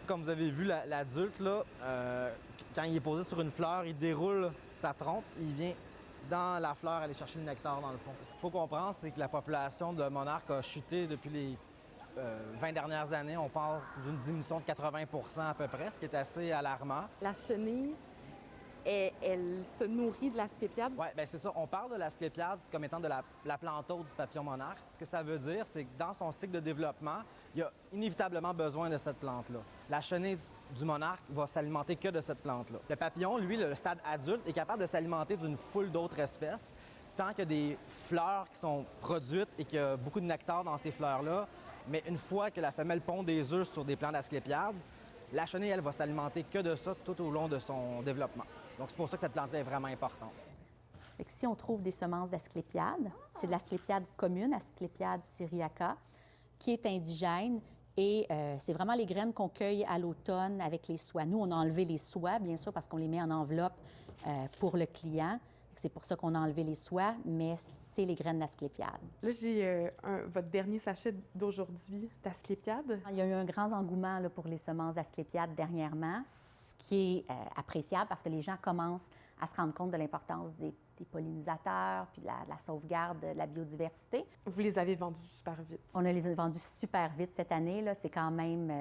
Comme vous avez vu, l'adulte, là, quand il est posé sur une fleur, il déroule sa trompe, il vient dans la fleur aller chercher le nectar dans le fond. Ce qu'il faut comprendre, c'est que la population de monarques a chuté depuis les 20 dernières années. On parle d'une diminution de 80 à peu près, ce qui est assez alarmant. La chenille, elle se nourrit de l'asclépiade. Oui, bien c'est ça. On parle de l'asclépiade comme étant de la plante hôte du papillon monarque. Ce que ça veut dire, c'est que dans son cycle de développement, il y a inévitablement besoin de cette plante-là. La chenille du monarque va s'alimenter que de cette plante-là. Le papillon, lui, le stade adulte, est capable de s'alimenter d'une foule d'autres espèces. Tant qu'il y a des fleurs qui sont produites et qu'il y a beaucoup de nectar dans ces fleurs-là, mais une fois que la femelle pond des œufs sur des plants d'asclépiade, la chenille, elle, va s'alimenter que de ça tout au long de son développement. Donc, c'est pour ça que cette plante-là est vraiment importante. Fait que si on trouve des semences d'asclépiade, c'est de l'asclépiade commune, Asclepiade syriaca, qui est indigène. Et c'est vraiment les graines qu'on cueille à l'automne avec les soies. Nous, on a enlevé les soies, bien sûr, parce qu'on les met en enveloppe pour le client. C'est pour ça qu'on a enlevé les soies, mais c'est les graines d'asclépiade. Là, j'ai votre dernier sachet d'aujourd'hui d'asclépiade. Il y a eu un grand engouement là, pour les semences d'asclépiade dernièrement, ce qui est appréciable parce que les gens commencent à se rendre compte de l'importance des pollinisateurs puis de la sauvegarde de la biodiversité. Vous les avez vendus super vite. On a les vendus super vite cette année. Là. C'est quand même...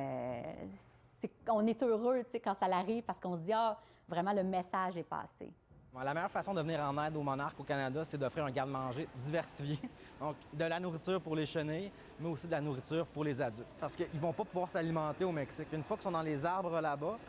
on est heureux quand ça arrive parce qu'on se dit « Ah, vraiment, le message est passé ». La meilleure façon de venir en aide aux monarques au Canada, c'est d'offrir un garde-manger diversifié. Donc, de la nourriture pour les chenilles, mais aussi de la nourriture pour les adultes. Parce qu'ils ne vont pas pouvoir s'alimenter au Mexique. Une fois qu'ils sont dans les arbres là-bas,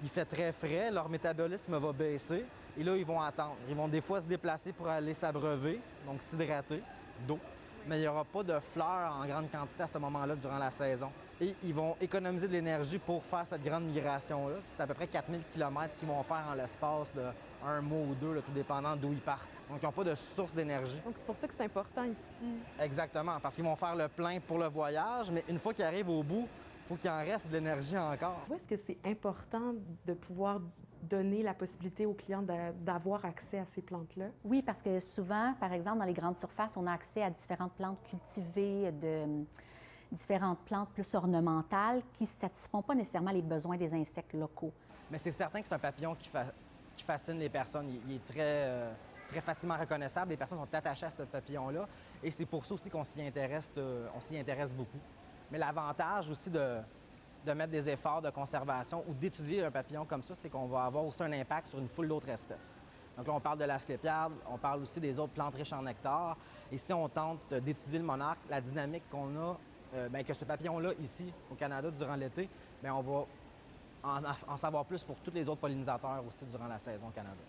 il fait très frais, leur métabolisme va baisser. Et là, ils vont attendre. Ils vont des fois se déplacer pour aller s'abreuver, donc s'hydrater d'eau. Mais il n'y aura pas de fleurs en grande quantité à ce moment-là durant la saison. Et ils vont économiser de l'énergie pour faire cette grande migration-là. C'est à peu près 4000 km qu'ils vont faire en l'espace d'un mois ou deux, là, tout dépendant d'où ils partent. Donc, ils n'ont pas de source d'énergie. Donc, c'est pour ça que c'est important ici. Exactement, parce qu'ils vont faire le plein pour le voyage, mais une fois qu'ils arrivent au bout, il faut qu'il en reste de l'énergie encore. Est-ce que c'est important de pouvoir donner la possibilité aux clients d'avoir accès à ces plantes-là? Oui, parce que souvent, par exemple, dans les grandes surfaces, on a accès à différentes plantes cultivées, différentes plantes plus ornementales qui ne satisfont pas nécessairement les besoins des insectes locaux. Mais c'est certain que c'est un papillon qui fascine les personnes. Il est très facilement reconnaissable. Les personnes sont attachées à ce papillon-là. Et c'est pour ça aussi qu'on s'y intéresse beaucoup. Mais l'avantage aussi de mettre des efforts de conservation ou d'étudier un papillon comme ça, c'est qu'on va avoir aussi un impact sur une foule d'autres espèces. Donc là, on parle de l'asclépiade, on parle aussi des autres plantes riches en nectar. Et si on tente d'étudier le monarque, la dynamique qu'on a, que ce papillon-là, ici, au Canada, durant l'été, on va en savoir plus pour tous les autres pollinisateurs aussi durant la saison au Canada.